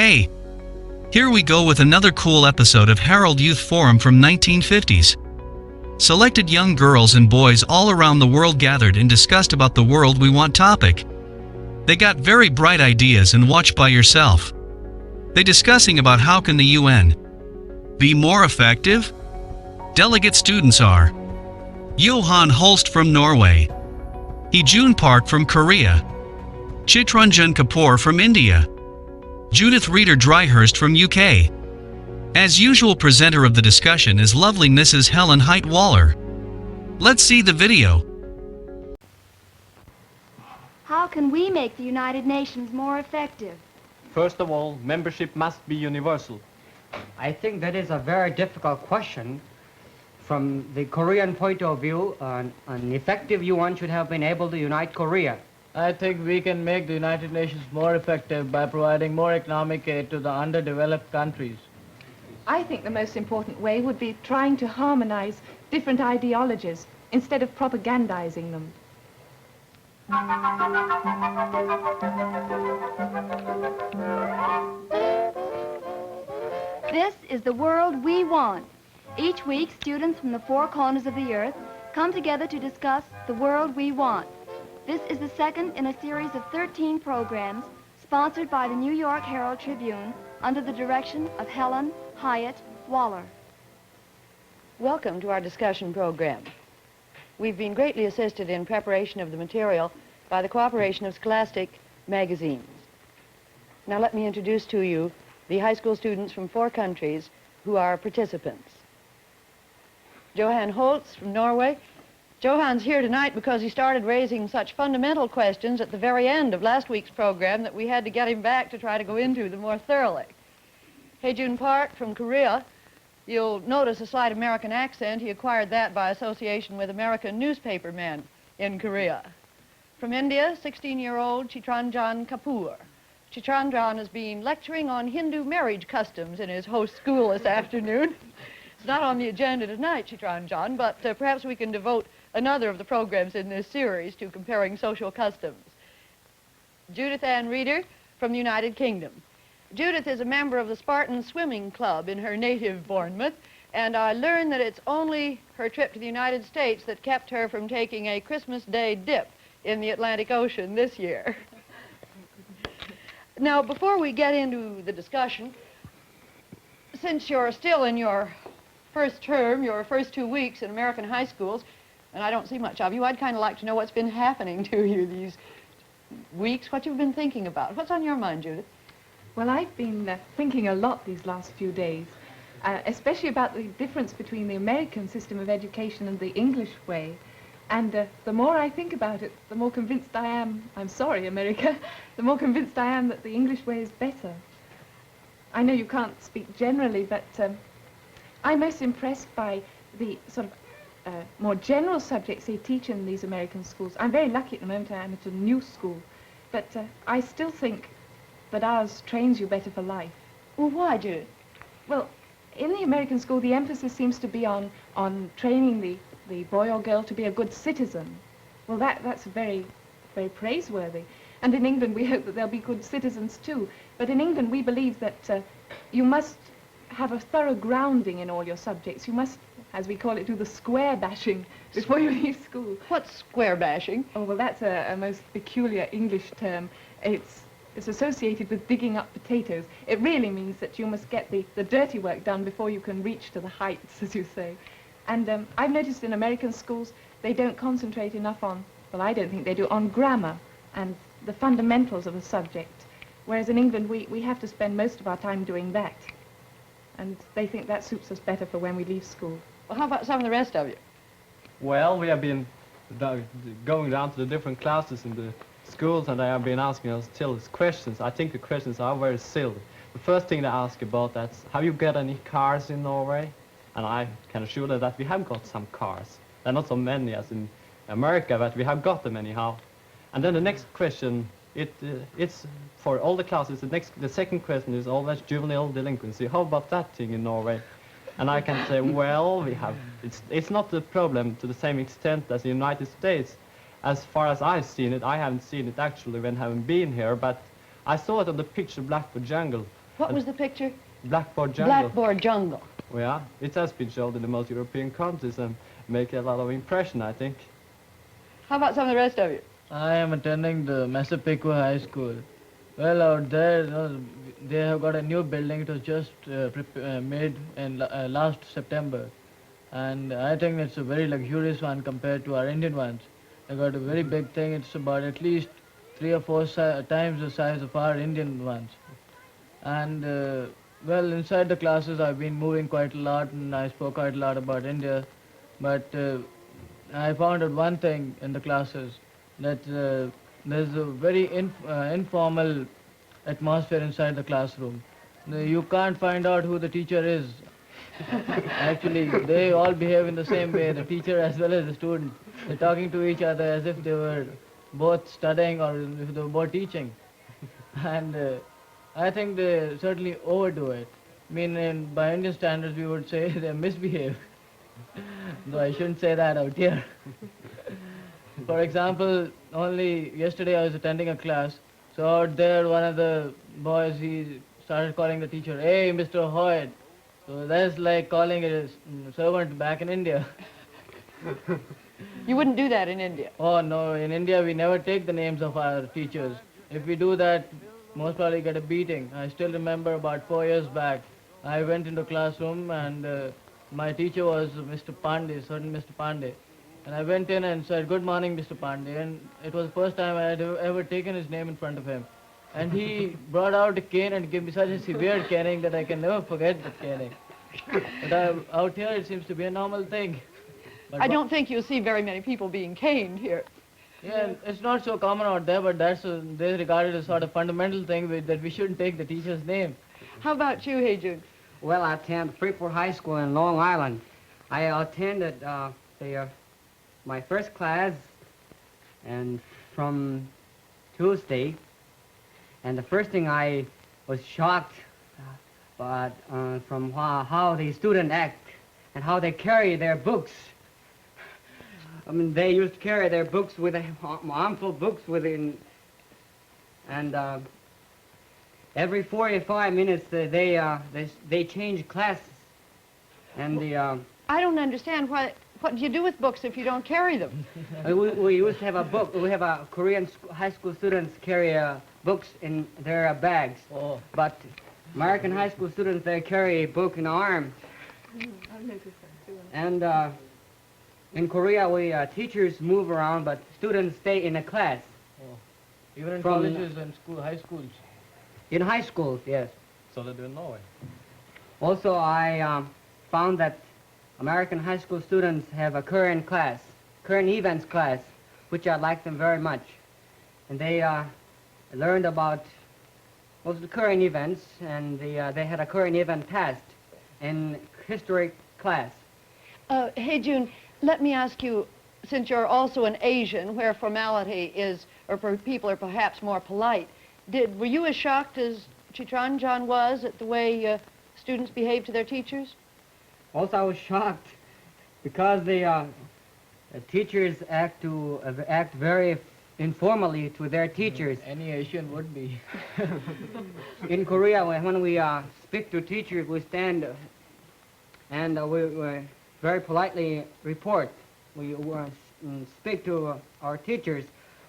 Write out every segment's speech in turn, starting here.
Hey! Here we go with another cool episode of Harold Youth Forum from 1950s. Selected young girls and boys all around the world gathered and discussed about the world we want topic. They got very bright ideas and watch by yourself. They discussing about how can the UN be more effective? Delegate students are Johan HOLST from Norway, Hee Joon PARK from Korea, Chitranjan KAPUR from India, Judith READER DRYHURST from UK. As usual, presenter of the discussion is lovely Mrs. Helen Hiett Waller. Let's see the video. How can we make the United Nations more effective? First of all, membership must be universal. I think that is a very difficult question. From the Korean point of view, an effective UN should have been able to unite Korea. I think we can make the United Nations more effective by providing more economic aid to the underdeveloped countries. I think the most important way would be trying to harmonize different ideologies instead of propagandizing them. This is the world we want. Each week, students from the four corners of the earth come together to discuss the world we want. This is the second in a series of 13 programs sponsored by the New York Herald Tribune under the direction of Helen Hiett Waller. Welcome to our discussion program. We've been greatly assisted in preparation of the material by the cooperation of Scholastic magazines. Now let me introduce to you the high school students from 4 countries who are participants. Johan HOLST from Norway. Johan's here tonight because he started raising such fundamental questions at the very end of last week's program that we had to get him back to try to go into them more thoroughly. Hee Joon PARK from Korea. You'll notice a slight American accent. He acquired that by association with American newspapermen in Korea. From India, 16-year-old Chitranjan KAPUR. Chitranjan has been lecturing on Hindu marriage customs in his host school this afternoon. It's not on the agenda tonight, Chitranjan, but perhaps we can devote another of the programs in this series to comparing social customs. Judith READER from the United Kingdom. Judith is a member of the Spartan Swimming Club in her native Bournemouth, and I learned that it's only her trip to the United States that kept her from taking a Christmas Day dip in the Atlantic Ocean this year. Now, before we get into the discussion, since you're still in your first term, your first 2 weeks in American high schools, and I don't see much of you, I'd kind of like to know what's been happening to you these weeks, what you've been thinking about. What's on your mind, Judith? Well, I've been thinking a lot these last few days, especially about the difference between the American system of education and the English way. And the more I think about it, the more convinced I am, I'm sorry, America, the more convinced I am that the English way is better. I know you can't speak generally, but I'm most impressed by the sort of more general subjects they teach in these American schools. I'm very lucky at the moment. I'm at a new school, but I still think that ours trains you better for life. Well, why, Judith? Well, in the American school, the emphasis seems to be on training the boy or girl to be a good citizen. Well, that's very, very praiseworthy. And in England, we hope that they'll be good citizens too. But in England, we believe that you must have a thorough grounding in all your subjects. You must, as we call it, do the square bashing before you leave school. What's square bashing? Oh, well, that's a most peculiar English term. It's associated with digging up potatoes. It really means that you must get the dirty work done before you can reach to the heights, as you say. And I've noticed in American schools, they don't concentrate enough on, well, I don't think they do, on grammar and the fundamentals of a subject. Whereas in England, we have to spend most of our time doing that. And they think that suits us better for when we leave school. Well, how about some of the rest of you? Well, we have been going down to the different classes in the schools, and they have been asking us still questions. I think the questions are very silly. The first thing they ask about that's, have you got any cars in Norway? And I can assure them that we have got some cars. There are not so many as in America, but we have got them anyhow. And then the next question, it's for all the classes, the second question is always juvenile delinquency. How about that thing in Norway? And I can say, well, it's not a problem to the same extent as the United States. As far as I've seen it, I haven't seen it actually when I haven't been here, but I saw it on the picture Blackwood Jungle. What was the picture? Blackboard jungle. Blackboard jungle. Yeah, it has been shown in the most European countries and make a lot of impression, I think. How about some of the rest of you? I am attending the Massapequa High School. Well, out there, they have got a new building. It was just made in last September. And I think it's a very luxurious one compared to our Indian ones. They got a very big thing. It's about at least 3 or 4 times the size of our Indian ones. And well, inside the classes I've been moving quite a lot and I spoke quite a lot about India. But I found out one thing in the classes, that there's a very informal atmosphere inside the classroom. You can't find out who the teacher is. Actually, they all behave in the same way, the teacher as well as the student. They're talking to each other as if they were both studying or if they were both teaching. And I think they certainly overdo it. I mean, by Indian standards, we would say they misbehave. Though I shouldn't say that out here. For example, only yesterday I was attending a class. So out there, one of the boys, he started calling the teacher, "Hey, Mr. Hoyt." So that's like calling a servant back in India. You wouldn't do that in India. Oh no, in India we never take the names of our teachers. If we do that, most probably get a beating. I still remember about 4 years back, I went into classroom and my teacher was Mr. Pandey, certain Mr. Pandey. And I went in and said, "Good morning, Mr. Pandey." And it was the first time I had ever taken his name in front of him. And he brought out a cane and gave me such a severe caning that I can never forget that caning. But out here it seems to be a normal thing. But I don't think you'll see very many people being caned here. yeah, it's not so common out there, but they regard it as sort of fundamental thing that we shouldn't take the teacher's name. How about you, Hee Joon? Well, I attend Freeport High School in Long Island. I attended my first class and from Tuesday. And the first thing I was shocked from how the students act and how they carry their books. I mean, they used to carry their books with armful books within, and every 45 minutes they change classes, and I don't understand what do you do with books if you don't carry them? we used to have a book. We have a Korean high school students carry books in their bags, but American high school students, they carry a book in arm. I've noticed that too. And in Korea, teachers move around, but students stay in a class. Even in From- colleges and high schools. In high schools, yes. So they do in Norway. Also, I found that American high school students have a current events class, which I like them very much. And they learned about most of the current events, and they had a current event test in history class. Hee Joon, let me ask you, since you're also an Asian, where formality is, or people are perhaps more polite, were you as shocked as Chitranjan was at the way students behave to their teachers? Also, I was shocked because the teachers act very informally to their teachers. Any Asian would be. In Korea, when we speak to teachers, we stand and we very politely report. We speak to our teachers,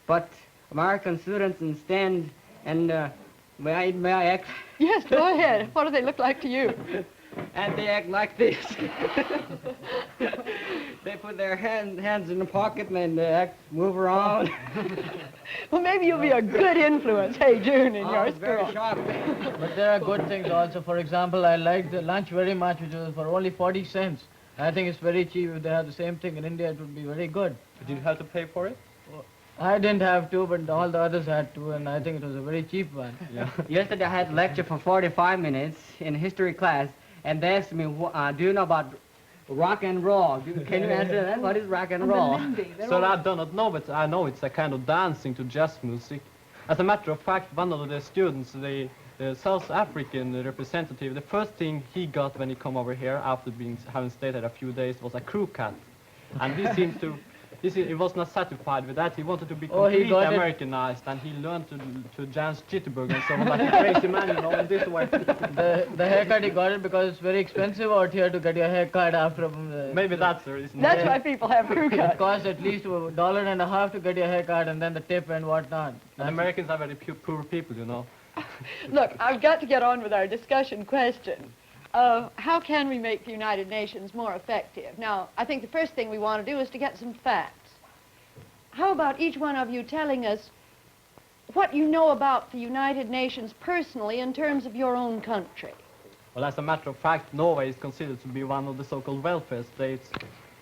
but American students stand and may I act? Yes, go ahead. What do they look like to you? And they act like this. They put their hands in the pocket and they move around. Well, maybe you'll be a good influence, Hee Joon, in I your was very school. shocked. But there are good things also. For example, I liked the lunch very much, which was for only 40 cents. I think it's very cheap. If they had the same thing in India, it would be very good. Did you have to pay for it? I didn't have to, but all the others had to, and I think it was a very cheap one. Yeah. Yesterday I had a lecture for 45 minutes in history class, and they asked me, do you know about rock and roll? Can you answer that? What is rock and And the roll? Lindy, they're So all- I do not know, but I know it's a kind of dancing to jazz music. As a matter of fact, one of the students, the South African representative, the first thing he got when he come over here after having stayed there a few days was a crew cut. And he He was not satisfied with that. He wanted to be Oh, he completely got it. Americanized, and he learned to dance jitterbug and so on, like a crazy man, you know, in this way. The haircut he got it because it's very expensive out here to get your haircut after. Maybe that's the reason. That's why people have crew It cuts. costs at least $1.50 to get your haircut and then the tip and whatnot. And Americans are very poor people, you know. Look, I've got to get on with our discussion question. How can we make the United Nations more effective? Now, I think the first thing we want to do is to get some facts. How about each one of you telling us what you know about the United Nations personally in terms of your own country? Well, as a matter of fact, Norway is considered to be one of the so-called welfare states.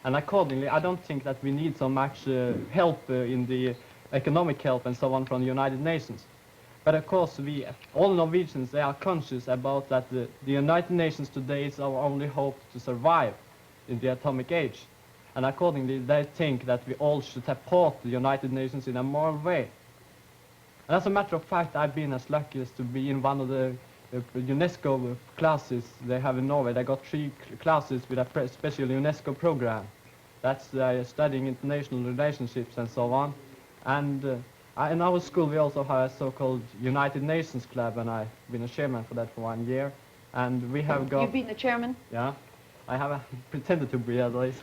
And accordingly, I don't think that we need so much help in the economic help and so on from the United Nations. But of course, all Norwegians, they are conscious about that the United Nations today is our only hope to survive in the atomic age. And accordingly, they think that we all should support the United Nations in a moral way. And as a matter of fact, I've been as lucky as to be in one of the UNESCO classes they have in Norway. They got 3 classes with a special UNESCO program. That's studying international relationships and so on. And in our school, we also have a so-called United Nations Club, and I've been a chairman for that for 1 year. And we have got... You've been the chairman? Yeah, I have pretended to be at least.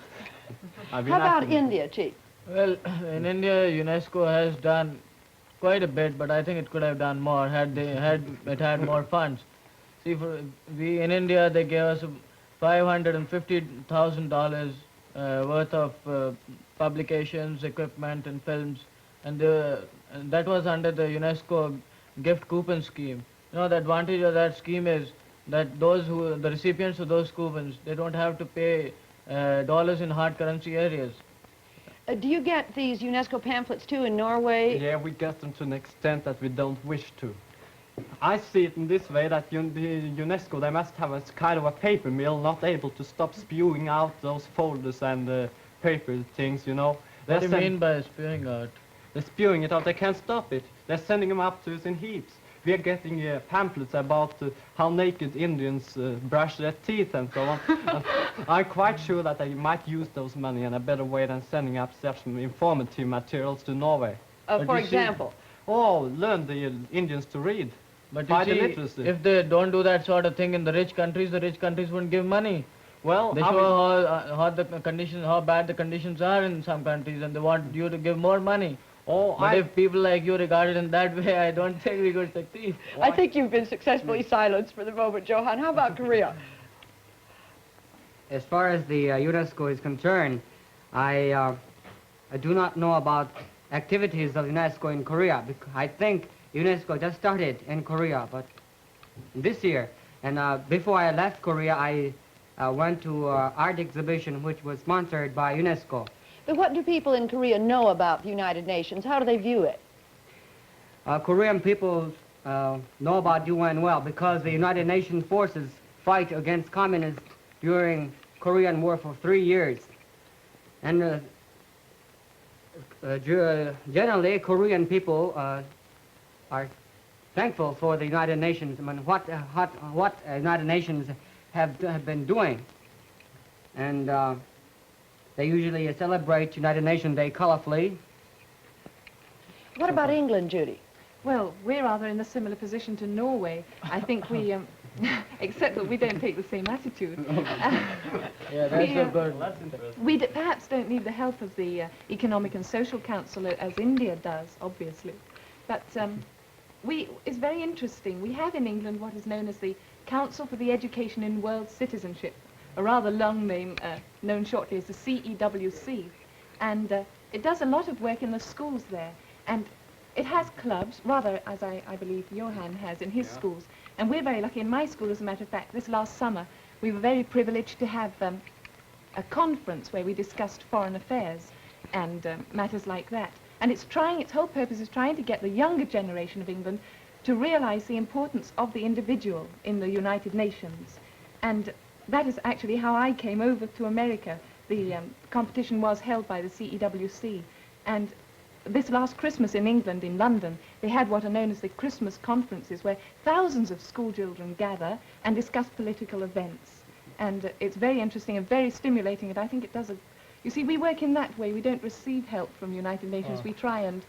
How about India, Chief? Well, in India, UNESCO has done quite a bit, but I think it could have done more had it had more funds. See, we in India, they gave us $550,000 worth of publications, equipment, and films, and that was under the UNESCO gift coupon scheme. You know, the advantage of that scheme is that the recipients of those coupons, they don't have to pay dollars in hard currency areas. Do you get these UNESCO pamphlets too in Norway? Yeah, we get them to an extent that we don't wish to. I see it in this way, that the UNESCO, they must have a kind of a paper mill, not able to stop spewing out those folders and paper things, you know. What do you mean by spewing out? They're spewing it out, they can't stop it. They're sending them up to us in heaps. We are getting pamphlets about how naked Indians brush their teeth and so on. I'm quite sure that they might use those money in a better way than sending up such informative materials to Norway. For example? Oh, learn the Indians to read. But Fight the you see, literacy. if they don't do that sort of thing in the rich countries wouldn't give money. Well, They show how bad the conditions are in some countries, and they want you to give more money. Oh, But if people like you regard it in that way, I don't think we could succeed. I think you've been successfully silenced for the moment, Johan. How about Korea? As far as the UNESCO is concerned, I do not know about activities of UNESCO in Korea. I think UNESCO just started in Korea, but this year. And before I left Korea, I went to an art exhibition which was sponsored by UNESCO. But what do people in Korea know about the United Nations? How do they view it? Korean people know about UN well because the United Nations forces fight against communists during Korean War for 3 years. And generally, Korean people are thankful for the United Nations. I mean, what United Nations have been doing. And they usually celebrate United Nations Day colorfully. What about England, Judy? Well, we're rather in a similar position to Norway. I think we, except that we don't take the same attitude. Yeah, that's so good. We perhaps don't need the help of the Economic and Social Council as India does, obviously. But it's very interesting. We have in England what is known as the Council for the Education in World Citizenship, a rather long name known shortly as the CEWC. And it does a lot of work in the schools there. And it has clubs, rather as I believe Johan has in his schools. And we're very lucky in my school, as a matter of fact. This last summer, we were very privileged to have a conference where we discussed foreign affairs and matters like that. And its whole purpose is trying to get the younger generation of England to realize the importance of the individual in the United Nations. And that is actually how I came over to America. The competition was held by the CEWC. And this last Christmas in England, in London, they had what are known as the Christmas conferences, where thousands of school children gather and discuss political events. And it's very interesting and very stimulating, and I think it does You see, we work in that way. We don't receive help from United Nations. We try and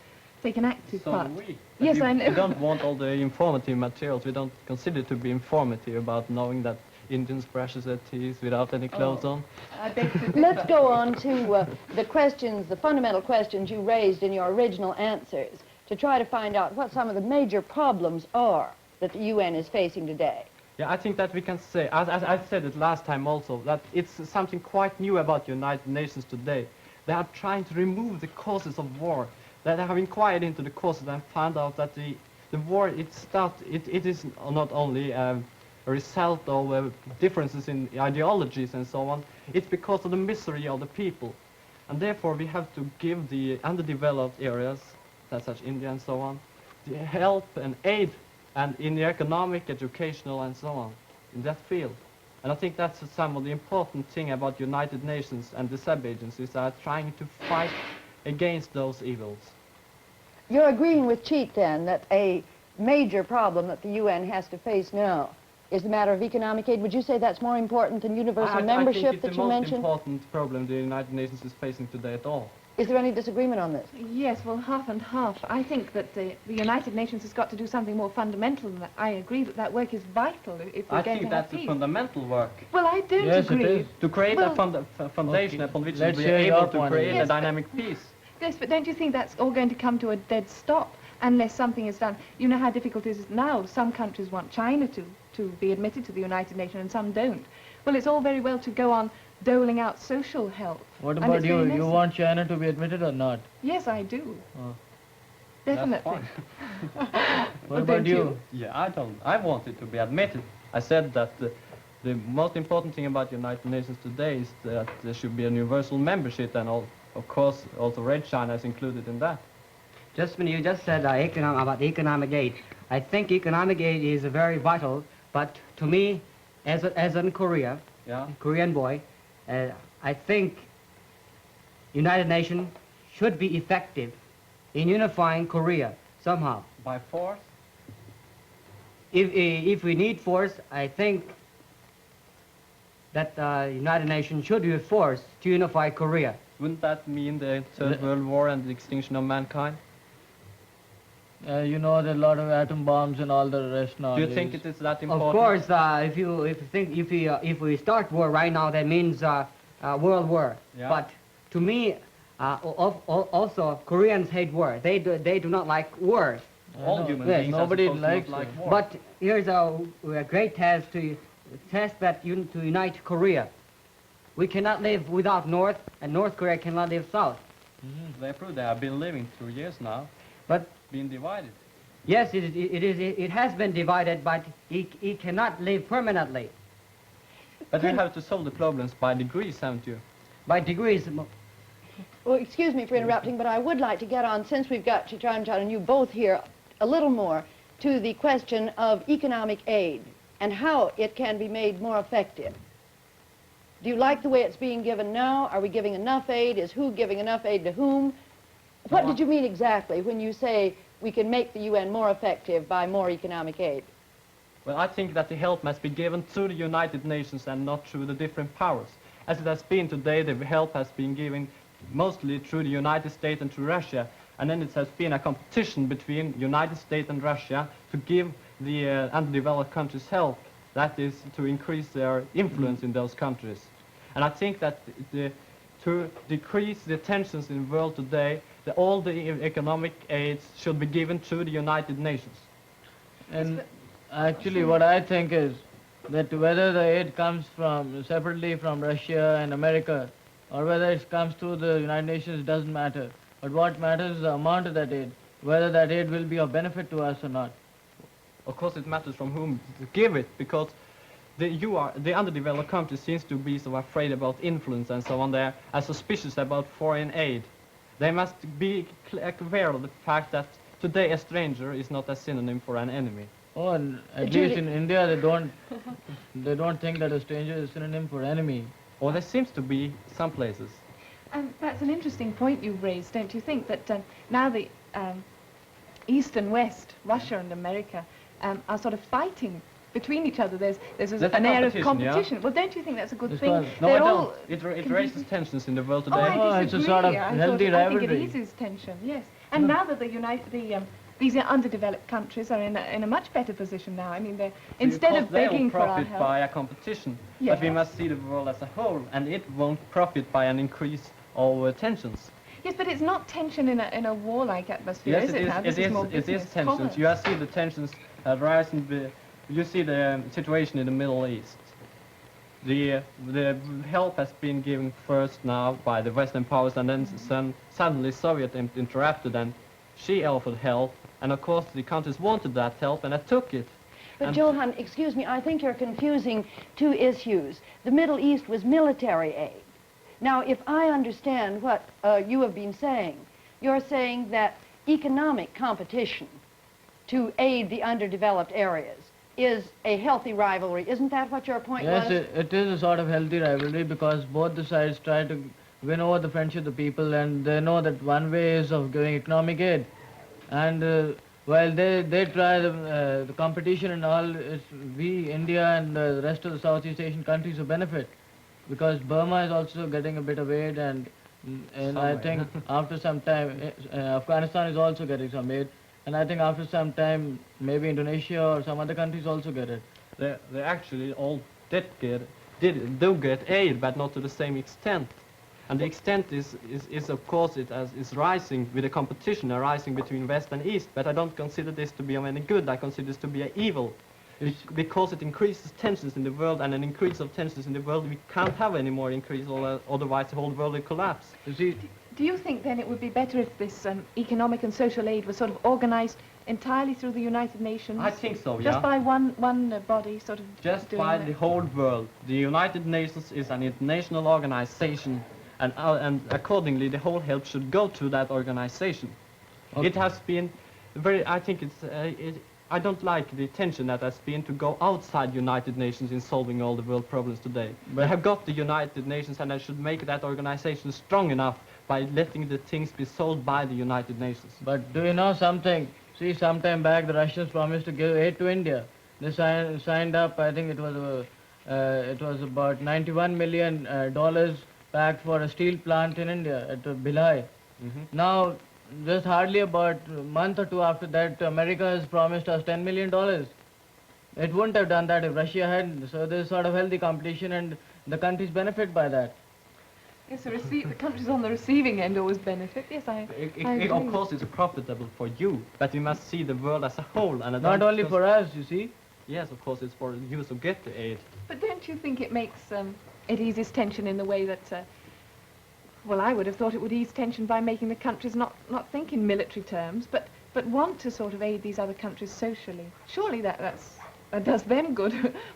take an active part. So do we. Yes, I know. We don't want all the informative materials. We don't consider it to be informative about knowing that Indians brushes their teeth without any clothes on. I beg to differ. Let's go on to the questions, the fundamental questions you raised in your original answers to try to find out what some of the major problems are that the UN is facing today. Yeah, I think that we can say, as I said it last time also, that it's something quite new about the United Nations today. They are trying to remove the causes of war. They have inquired into the causes and found out that the war, it is not only a result of differences in ideologies and so on. It's because of the misery of the people. And therefore we have to give the underdeveloped areas, such as India and so on, the help and aid and in the economic, educational and so on, in that field. And I think that's some of the important thing about United Nations and the sub-agencies that are trying to fight against those evils. You're agreeing with Cheat then that a major problem that the UN has to face now is the matter of economic aid. Would you say that's more important than universal membership I think that it's you the most mentioned? important problem the United Nations is facing today at all. Is there any disagreement on this? Yes, well, half and half. I think that the United Nations has got to do something more fundamental than that. I agree that that work is vital if we're I going think to have that's a peace. fundamental work. Well, I don't Yes, it agree. is. To create Well, a foundation okay. upon which Let's we'll be hear your able to point. create Yes, a but- dynamic peace. Yes, but don't you think that's all going to come to a dead stop unless something is done? You know how difficult it is now. Some countries want China to be admitted to the United Nations and some don't. Well, it's all very well to go on doling out social help. What and about it's you? very You necessary. want China to be admitted or not? Yes, I do. Oh. Definitely. What about don't you? you? Yeah, I want it to be admitted. I said that the most important thing about United Nations today is that there should be a universal membership, and of course also Red China is included in that. Just when you just said about economic aid, I think economic aid is very vital, but to me, as in Korea, Yeah. Korean boy, I think United Nations should be effective in unifying Korea somehow. By force? If we need force, I think that United Nations should use force to unify Korea. Wouldn't that mean the Third World War and the extinction of mankind? You know, there are a lot of atom bombs and all the rest now. Do you think it is that important? Of course, if we start war right now, that means world war. Yeah. But to me, also Koreans hate war. They do not like war. All human Yes, beings nobody are supposed to likes not like it. war. But here's a great task to unite Korea. We cannot live without North, and North Korea cannot live South. They prove they have been living 2 years now, But being divided. yes, it has been divided, but it cannot live permanently. But we have to solve the problems by degrees, haven't you? By degrees. Well, excuse me for interrupting, but I would like to get on, since we've got Chitranjan and you both here, a little more to the question of economic aid and how it can be made more effective. Do you like the way it's being given now? Are we giving enough aid? Is who giving enough aid to whom? What did you mean exactly when you say we can make the UN more effective by more economic aid? Well, I think that the help must be given through the United Nations and not through the different powers. As it has been today, the help has been given mostly through the United States and through Russia. And then it has been a competition between United States and Russia to give the underdeveloped countries help. That is to increase their influence in those countries. And I think that to decrease the tensions in the world today, all the economic aids should be given to the United Nations. And actually what I think is that whether the aid comes from separately from Russia and America or whether it comes to the United Nations, doesn't matter. But what matters is the amount of that aid, whether that aid will be of benefit to us or not. Of course it matters from whom to give it, because the underdeveloped countries seems to be so afraid about influence and so on. They are suspicious about foreign aid. They must be aware of the fact that today a stranger is not a synonym for an enemy. Oh, and at Judy- least in India they don't think that a stranger is a synonym for enemy. Or there seems to be some places. And that's an interesting point you've raised, don't you think, that now the East and West, Russia and America, are sort of fighting between each other. There's There's an air of competition, yeah. competition. Well, don't you think that's a good It's thing? called- No, I They're don't. all It raises competing. tensions in the world today. Oh, I Oh, disagree. it's a sort of I healthy think it rivalry. eases tension, yes. And now that these underdeveloped countries are in a much better position now. I mean, instead of begging for our profit help. by a competition, but we Yes. must see the world as a whole, and it won't profit by an increase of tensions. Yes, but it's not tension in a war-like atmosphere, Yes, is it now? This is more it is business, tensions. commerce. You see the tensions rising. You see the situation in the Middle East. The help has been given first now by the Western powers, and then suddenly Soviet interrupted, and she offered help, and of course the countries wanted that help, and I took it. But And- Johan, excuse me, I think you're confusing two issues. The Middle East was military aid. Now, if I understand what you have been saying, you're saying that economic competition to aid the underdeveloped areas is a healthy rivalry. Isn't that what your point Yes, was? it is a sort of healthy rivalry because both the sides try to win over the friendship of the people, and they know that one way is of giving economic aid. And while they try the competition and all, we, India and the rest of the Southeast Asian countries who benefit. Because Burma is also getting a bit of aid, and I think after some time, Afghanistan is also getting some aid, and I think after some time, maybe Indonesia or some other countries also get it. They actually all do get aid, but not to the same extent. And the extent is of course, is rising with the competition arising between West and East, but I don't consider this to be of any good. I consider this to be an evil. Because it increases tensions in the world, and an increase of tensions in the world, we can't have any more increase, otherwise the whole world will collapse. You see, Do you think then it would be better if this economic and social aid was sort of organized entirely through the United Nations? I think so, yeah. Just by one body sort of Just doing by that? the whole world. The United Nations is an international organization, and accordingly the whole help should go to that organization. Okay. It has been very, I think I don't like the tension that has been to go outside United Nations in solving all the world problems today. They have got the United Nations, and I should make that organization strong enough by letting the things be solved by the United Nations. but do you know something? See, sometime back the Russians promised to give aid to India. They signed up, I think it was about $91 million backed for a steel plant in India at Bhilai. Now, just hardly about a month or two after that, America has promised us $10 million. It wouldn't have done that if Russia hadn't. So there's sort of healthy competition, and the countries benefit by that. Yes, the countries on the receiving end always benefit. Yes, I agree. Of course it's profitable for you, but we must see the world as a whole. And I Not don't only just- for us, you see. Yes, of course it's for you to get the aid. But don't you think it makes it eases tension in the way that? Well, I would have thought it would ease tension by making the countries not think in military terms, but want to sort of aid these other countries socially. Surely that does them good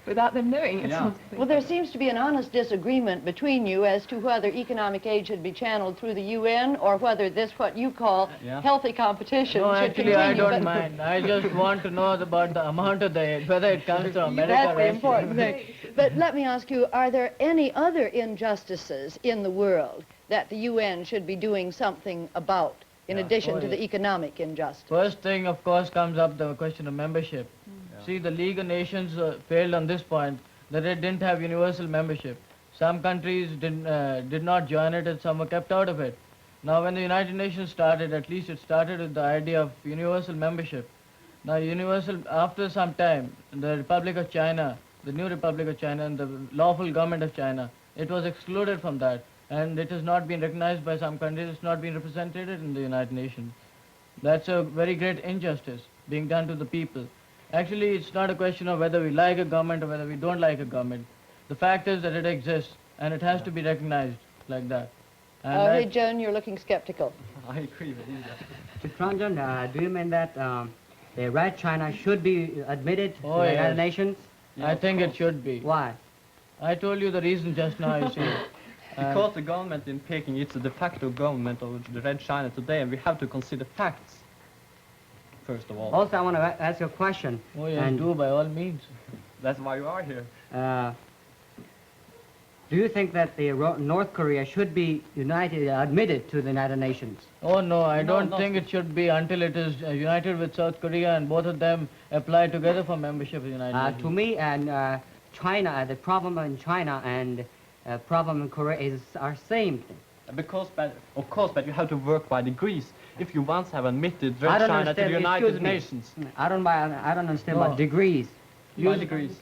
without them knowing it. Yeah. Sort of thing. Well, there seems to be an honest disagreement between you as to whether economic aid should be channeled through the UN or whether this, what you call Yeah. healthy competition, No, should actually, continue. I don't but- mind. I just want to know about the amount of the aid, whether it comes from America That's or the Russia. important thing. But let me ask you, are there any other injustices in the world that the UN should be doing something about, in addition Oh, to the yeah. economic injustice? First thing, of course, comes up the question of membership. See, the League of Nations failed on this point, that it didn't have universal membership. Some countries did not join it, and some were kept out of it. Now, when the United Nations started, at least it started with the idea of universal membership. Now, after some time, the Republic of China, the new Republic of China and the lawful government of China, it was excluded from that. And it has not been recognized by some countries, it's not been represented in the United Nations. That's a very great injustice being done to the people. Actually, it's not a question of whether we like a government or whether we don't like a government. The fact is that it exists, and it has to be recognized like that. And Hey, Joan, you're looking skeptical. I agree with you. Chitranjan, do you mean that the Red China should be admitted to Oh, the yes. United Nations? I think it should be. Why? I told you the reason just now, you see. Because the government in Peking is a de facto government of the Red China today, and we have to consider facts, first of all. Also, I want to ask you a question. Oh, yes, And, do by all means. That's why you are here. Do you think that the North Korea should be admitted to the United Nations? Oh no, I don't no. think it should be until it is united with South Korea and both of them apply together for membership of the United Nations. To me and China, the problem in China and problem in Korea are same thing. Because, of course, but you have to work by degrees. If you once have admitted Red China to the United Nations. I don't understand about degrees. By degrees.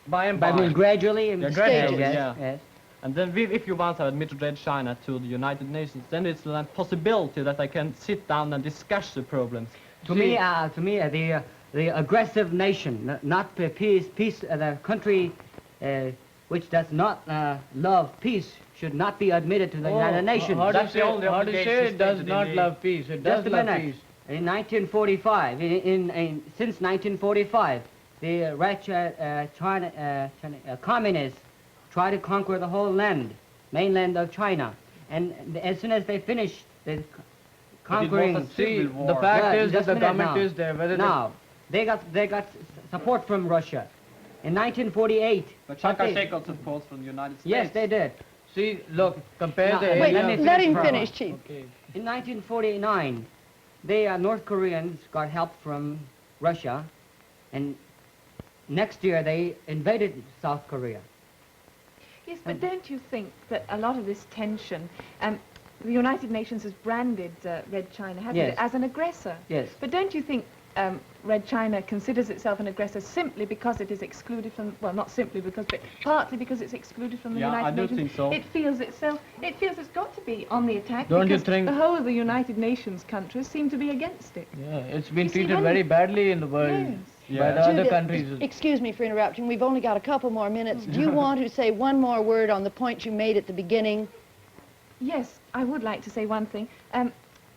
By and I by. mean gradually in gradually, yes, yeah. yes. And then if you once have admitted Red China to the United Nations, then it's a possibility that I can sit down and discuss the problems. To me, the aggressive nation, not the the country which does not love peace should not be admitted to the United Nations. How That's the only how to say obligation it does stated not in the- love peace? It does Just a love minute. peace. In 1945, since 1945, the communists tried to conquer the whole mainland of China, and as soon as they finished the conquering, See, the fact is that the government is there. Whether now they got support from Russia. In 1948, But Chiang Kai-shek got support from the United States. yes, they did. See, look, compare Now, the wait, area. Let him Bravo. finish, Chief. Okay. In 1949, the North Koreans got help from Russia, and next year they invaded South Korea. Yes, but don't you think that a lot of this tension, the United Nations has branded Red China, hasn't Yes. it, as an aggressor? Yes. But don't you think Red China considers itself an aggressor simply because it is excluded from, well, not simply because, but partly because it's excluded from the Yeah, United I do Nations? think so. It feels it's got to be on the attack Don't you because think- the whole of the United Nations countries seem to be against it. Yeah, it's been You see, treated when- very badly in the world Yes. by Yeah. the other Judith, countries. excuse me for interrupting. We've only got a couple more minutes. Do you want to say one more word on the point you made at the beginning? Yes, I would like to say one thing.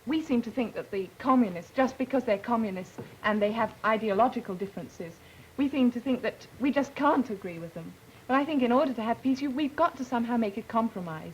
We seem to think that the communists, just because they're communists and they have ideological differences, we seem to think that we just can't agree with them. But I think in order to have peace, we've got to somehow make a compromise.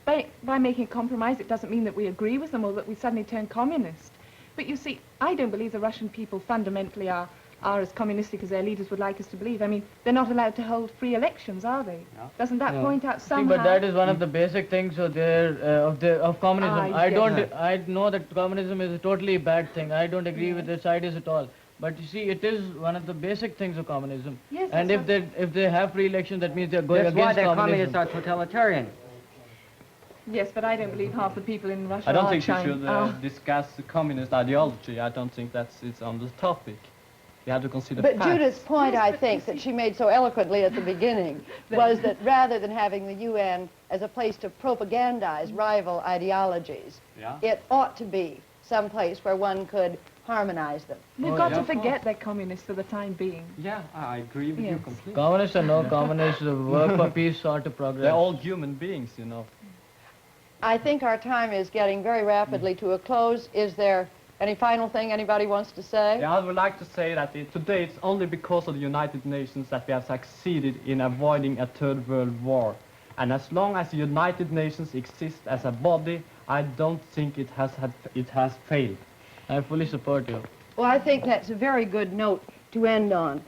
By making a compromise, it doesn't mean that we agree with them or that we suddenly turn communist. But you see, I don't believe the Russian people fundamentally are as communistic as their leaders would like us to believe. I mean, they're not allowed to hold free elections, are they? No. Doesn't that No. point out See, somehow? but that is one of the basic things of of communism. I I know that communism is a totally bad thing. I don't agree with its ideas at all. But you see, it is one of the basic things of communism. Yes, and that's if they have free elections, that means they're going That's why against the communism. communists are totalitarian. Yes, but I don't believe half the people in Russia I don't are think you China. should discuss the communist ideology. I don't think it's on the topic. You have to consider But facts. Judith's point, Yes, I but think, you that see- she made so eloquently at the beginning was that rather than having the UN as a place to propagandize rival ideologies, Yeah. it ought to be some place where one could harmonize them. They've Oh, got yeah. to forget they're communists for the time being. Yeah, I agree with you Yes. completely. Communists or no communists, work for peace or to progress. They're all human beings, you know. I think our time is getting very rapidly to a close. Is there any final thing anybody wants to say? Yeah, I would like to say that today it's only because of the United Nations that we have succeeded in avoiding a third world war. And as long as the United Nations exists as a body, I don't think it has failed. I fully support you. Well, I think that's a very good note to end on.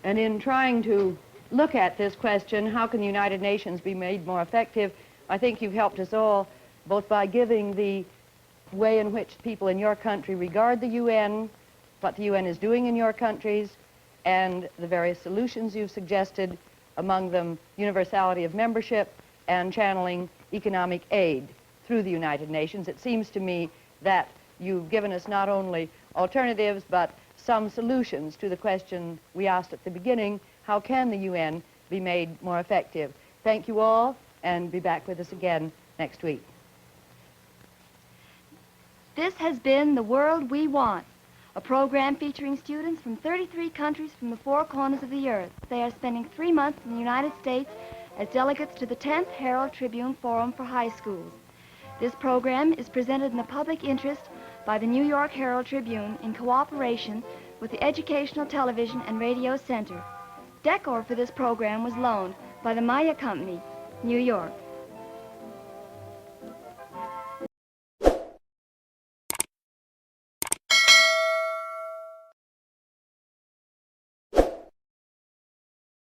And in trying to look at this question, how can the United Nations be made more effective, I think you've helped us all, both by giving the way in which people in your country regard the UN, what the UN is doing in your countries, and the various solutions you've suggested, among them universality of membership and channeling economic aid through the United Nations. It seems to me that you've given us not only alternatives, but some solutions to the question we asked at the beginning: how can the UN be made more effective? Thank you all, and be back with us again next week. This has been The World We Want, a program featuring students from 33 countries from the four corners of the earth. They are spending 3 months in the United States as delegates to the 10th Harold Tribune Forum for High Schools. This program is presented in the public interest by the New York Herald Tribune in cooperation with the Educational Television and Radio Center. Decor for this program was loaned by the Maya Company, New York.